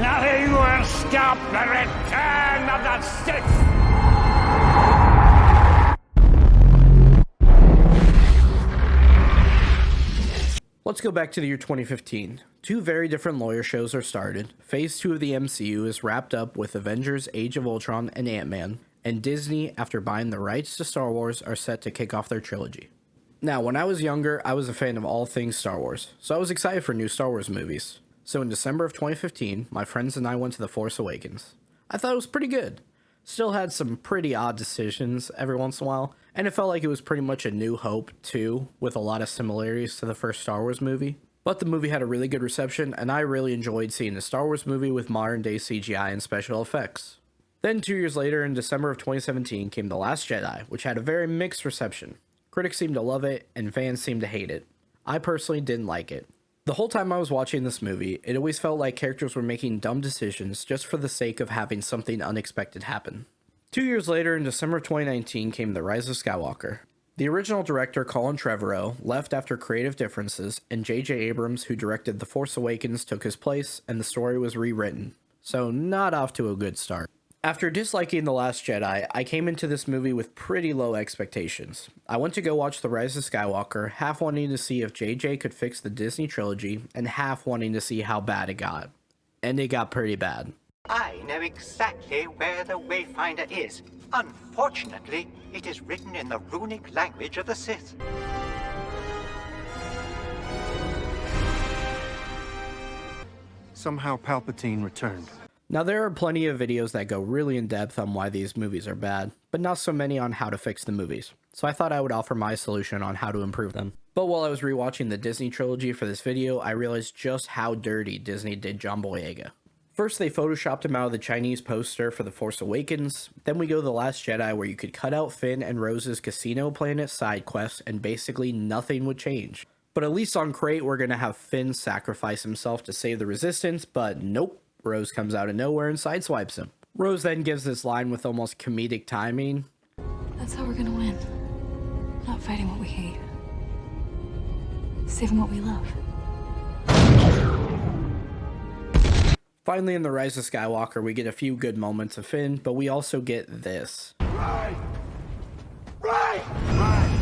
Nothing will stop the return of the Sith! Let's go back to the year 2015. Two very different lawyer shows are started. Phase 2 of the MCU is wrapped up with Avengers Age of Ultron and Ant-Man, and Disney, after buying the rights to Star Wars, are set to kick off their trilogy. Now, when I was younger, I was a fan of all things Star Wars, so I was excited for new Star Wars movies. So in December of 2015, my friends and I went to The Force Awakens. I thought it was pretty good. Still had some pretty odd decisions every once in a while, and it felt like it was pretty much a New Hope too, with a lot of similarities to the first Star Wars movie. But the movie had a really good reception, and I really enjoyed seeing a Star Wars movie with modern day CGI and special effects. Then 2 years later, in December of 2017, came The Last Jedi, which had a very mixed reception. Critics seemed to love it, and fans seemed to hate it. I personally didn't like it. The whole time I was watching this movie, it always felt like characters were making dumb decisions just for the sake of having something unexpected happen. 2 years later, in December of 2019, came The Rise of Skywalker. The original director, Colin Trevorrow, left after creative differences, and J.J. Abrams, who directed The Force Awakens, took his place, and the story was rewritten. So not off to a good start. After disliking The Last Jedi, I came into this movie with pretty low expectations. I went to go watch The Rise of Skywalker, half wanting to see if JJ could fix the Disney trilogy, and half wanting to see how bad it got. And it got pretty bad. I know exactly where the Wayfinder is. Unfortunately, it is written in the runic language of the Sith. Somehow Palpatine returned. Now, there are plenty of videos that go really in depth on why these movies are bad, but not so many on how to fix the movies, so I thought I would offer my solution on how to improve them. But while I was rewatching the Disney trilogy for this video, I realized just how dirty Disney did John Boyega. First, they photoshopped him out of the Chinese poster for The Force Awakens, then we go to The Last Jedi where you could cut out Finn and Rose's Casino Planet side quests and basically nothing would change. But at least on Crate, we're gonna have Finn sacrifice himself to save the Resistance, but nope. Rose comes out of nowhere and sideswipes him. Rose then gives this line with almost comedic timing. That's how we're gonna win. Not fighting what we hate. Saving what we love. Finally, in The Rise of Skywalker, we get a few good moments of Finn, but we also get this. Right! Right! Right!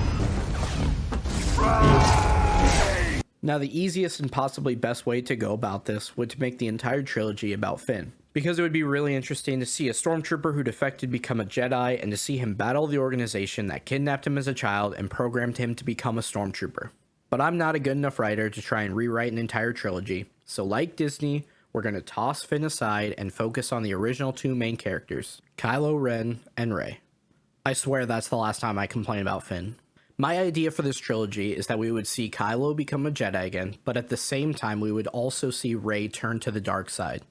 Now, the easiest and possibly best way to go about this would to make the entire trilogy about Finn, because it would be really interesting to see a stormtrooper who defected become a Jedi and to see him battle the organization that kidnapped him as a child and programmed him to become a stormtrooper. But I'm not a good enough writer to try and rewrite an entire trilogy, so like Disney, we're going to toss Finn aside and focus on the original two main characters, Kylo Ren and Rey. I swear that's the last time I complain about Finn. My idea for this trilogy is that we would see Kylo become a Jedi again, but at the same time we would also see Rey turn to the dark side.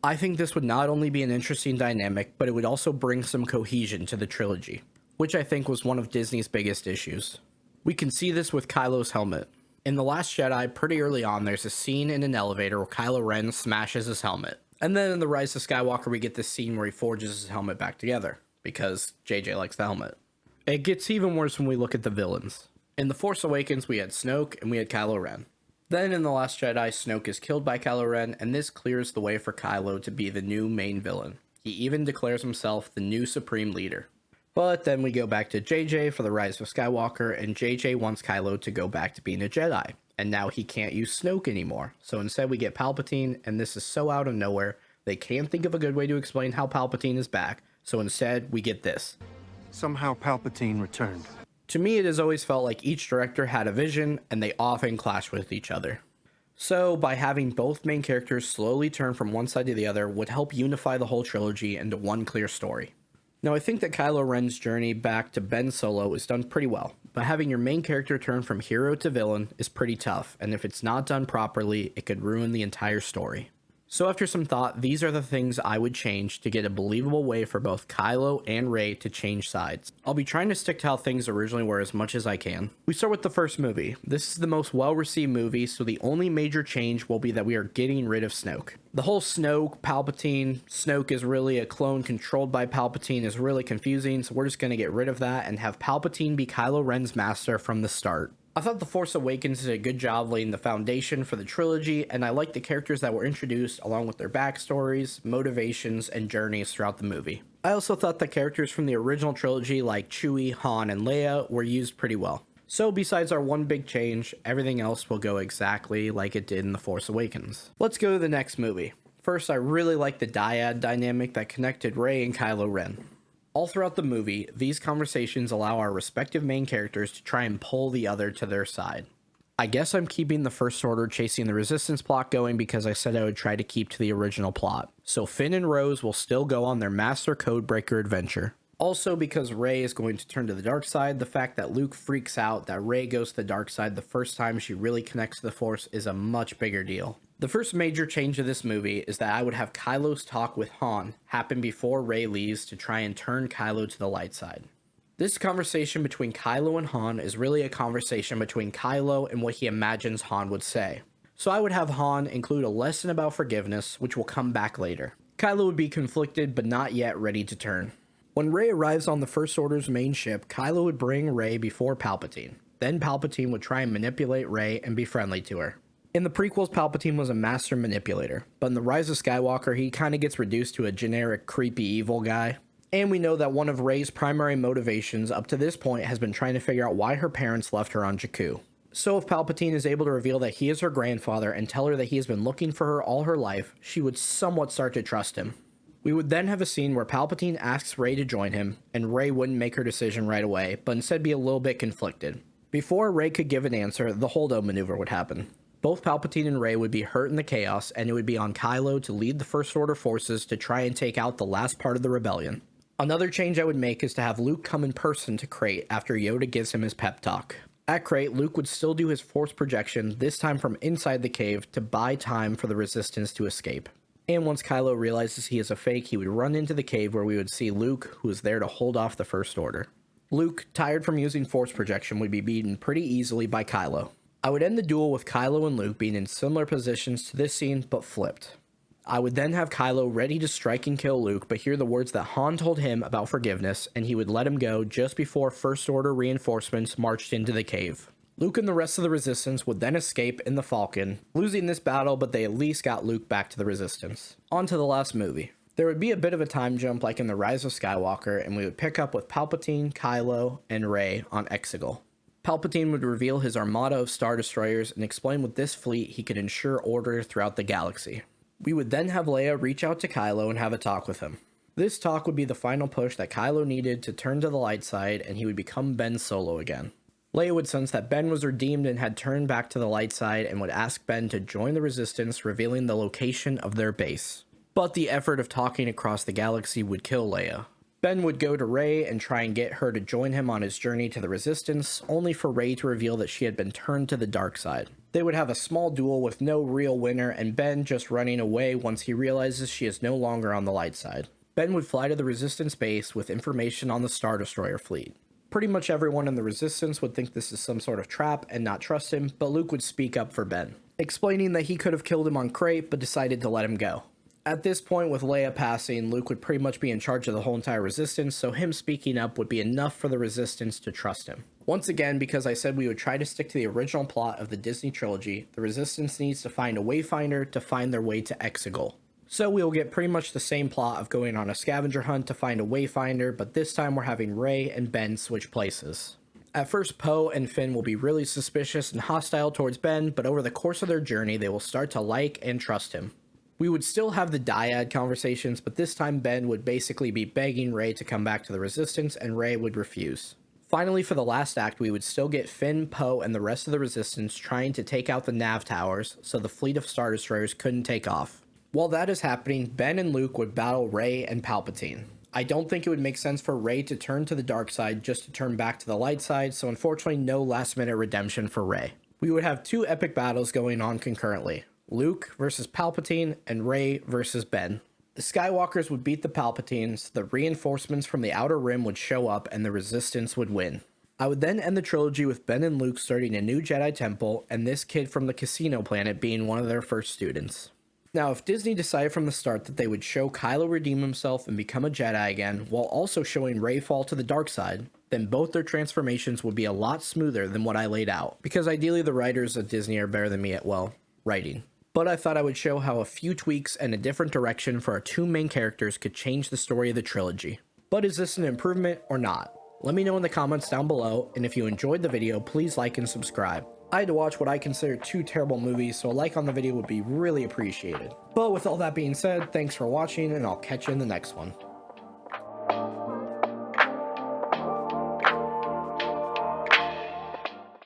I think this would not only be an interesting dynamic, but it would also bring some cohesion to the trilogy, which I think was one of Disney's biggest issues. We can see this with Kylo's helmet. In The Last Jedi, pretty early on, there's a scene in an elevator where Kylo Ren smashes his helmet. And then in The Rise of Skywalker, we get this scene where he forges his helmet back together, because JJ likes the helmet. It gets even worse when we look at the villains. In The Force Awakens, we had Snoke and we had Kylo Ren. Then in The Last Jedi, Snoke is killed by Kylo Ren, and this clears the way for Kylo to be the new main villain. He even declares himself the new Supreme Leader. But then we go back to JJ for The Rise of Skywalker, and JJ wants Kylo to go back to being a Jedi. And now he can't use Snoke anymore. So instead we get Palpatine, and this is so out of nowhere, they can't think of a good way to explain how Palpatine is back, so instead we get this. Somehow Palpatine returned. To me, it has always felt like each director had a vision, and they often clash with each other. So, by having both main characters slowly turn from one side to the other would help unify the whole trilogy into one clear story. Now, I think that Kylo Ren's journey back to Ben Solo is done pretty well, but having your main character turn from hero to villain is pretty tough, and if it's not done properly, it could ruin the entire story. So after some thought, these are the things I would change to get a believable way for both Kylo and Rey to change sides. I'll be trying to stick to how things originally were as much as I can. We start with the first movie. This is the most well-received movie, so the only major change will be that we are getting rid of Snoke. The whole Snoke is really a clone controlled by Palpatine is really confusing, so we're just going to get rid of that and have Palpatine be Kylo Ren's master from the start. I thought The Force Awakens did a good job laying the foundation for the trilogy, and I liked the characters that were introduced along with their backstories, motivations, and journeys throughout the movie. I also thought the characters from the original trilogy like Chewie, Han, and Leia were used pretty well. So besides our one big change, everything else will go exactly like it did in The Force Awakens. Let's go to the next movie. First, I really liked the dyad dynamic that connected Rey and Kylo Ren. All throughout the movie, these conversations allow our respective main characters to try and pull the other to their side. I guess I'm keeping the First Order chasing the Resistance plot going because I said I would try to keep to the original plot. So Finn and Rose will still go on their Master Codebreaker adventure. Also, because Rey is going to turn to the dark side, the fact that Luke freaks out that Rey goes to the dark side the first time she really connects to the Force is a much bigger deal. The first major change of this movie is that I would have Kylo's talk with Han happen before Rey leaves to try and turn Kylo to the light side. This conversation between Kylo and Han is really a conversation between Kylo and what he imagines Han would say. So I would have Han include a lesson about forgiveness, which will come back later. Kylo would be conflicted but not yet ready to turn. When Rey arrives on the First Order's main ship, Kylo would bring Rey before Palpatine. Then Palpatine would try and manipulate Rey and be friendly to her. In the prequels, Palpatine was a master manipulator, but in the Rise of Skywalker, he kinda gets reduced to a generic creepy evil guy. And we know that one of Rey's primary motivations up to this point has been trying to figure out why her parents left her on Jakku. So if Palpatine is able to reveal that he is her grandfather and tell her that he has been looking for her all her life, she would somewhat start to trust him. We would then have a scene where Palpatine asks Rey to join him, and Rey wouldn't make her decision right away, but instead be a little bit conflicted. Before Rey could give an answer, the holdo maneuver would happen. Both Palpatine and Rey would be hurt in the chaos, and it would be on Kylo to lead the First Order forces to try and take out the last part of the rebellion. Another change I would make is to have Luke come in person to Crate after Yoda gives him his pep talk. At Crate, Luke would still do his force projection, this time from inside the cave, to buy time for the Resistance to escape. And once Kylo realizes he is a fake, he would run into the cave where we would see Luke, who is there to hold off the First Order. Luke, tired from using force projection, would be beaten pretty easily by Kylo. I would end the duel with Kylo and Luke being in similar positions to this scene, but flipped. I would then have Kylo ready to strike and kill Luke, but hear the words that Han told him about forgiveness, and he would let him go just before First Order reinforcements marched into the cave. Luke and the rest of the Resistance would then escape in the Falcon, losing this battle, but they at least got Luke back to the Resistance. On to the last movie. There would be a bit of a time jump like in the Rise of Skywalker, and we would pick up with Palpatine, Kylo, and Rey on Exegol. Palpatine would reveal his armada of Star Destroyers and explain with this fleet he could ensure order throughout the galaxy. We would then have Leia reach out to Kylo and have a talk with him. This talk would be the final push that Kylo needed to turn to the light side, and he would become Ben Solo again. Leia would sense that Ben was redeemed and had turned back to the light side and would ask Ben to join the Resistance, revealing the location of their base. But the effort of talking across the galaxy would kill Leia. Ben would go to Rey and try and get her to join him on his journey to the Resistance, only for Rey to reveal that she had been turned to the dark side. They would have a small duel with no real winner, and Ben just running away once he realizes she is no longer on the light side. Ben would fly to the Resistance base with information on the Star Destroyer fleet. Pretty much everyone in the Resistance would think this is some sort of trap and not trust him, but Luke would speak up for Ben, explaining that he could have killed him on Crate but decided to let him go. At this point, with Leia passing, Luke would pretty much be in charge of the whole entire Resistance, so him speaking up would be enough for the Resistance to trust him. Once again, because I said we would try to stick to the original plot of the Disney trilogy, the Resistance needs to find a Wayfinder to find their way to Exegol. So we will get pretty much the same plot of going on a scavenger hunt to find a Wayfinder, but this time we're having Rey and Ben switch places. At first, Poe and Finn will be really suspicious and hostile towards Ben, but over the course of their journey, they will start to like and trust him. We would still have the dyad conversations, but this time Ben would basically be begging Rey to come back to the Resistance, and Rey would refuse. Finally, for the last act, we would still get Finn, Poe, and the rest of the Resistance trying to take out the nav towers so the fleet of Star Destroyers couldn't take off. While that is happening, Ben and Luke would battle Rey and Palpatine. I don't think it would make sense for Rey to turn to the dark side just to turn back to the light side, so unfortunately no last minute redemption for Rey. We would have two epic battles going on concurrently. Luke versus Palpatine, and Rey versus Ben. The Skywalkers would beat the Palpatines, the reinforcements from the Outer Rim would show up, and the Resistance would win. I would then end the trilogy with Ben and Luke starting a new Jedi temple, and this kid from the casino planet being one of their first students. Now, if Disney decided from the start that they would show Kylo redeem himself and become a Jedi again, while also showing Rey fall to the dark side, then both their transformations would be a lot smoother than what I laid out, because ideally the writers at Disney are better than me at, well, writing. But I thought I would show how a few tweaks and a different direction for our two main characters could change the story of the trilogy. But is this an improvement or not? Let me know in the comments down below, and if you enjoyed the video, please like and subscribe. I had to watch what I consider two terrible movies, so a like on the video would be really appreciated. But with all that being said, thanks for watching, and I'll catch you in the next one.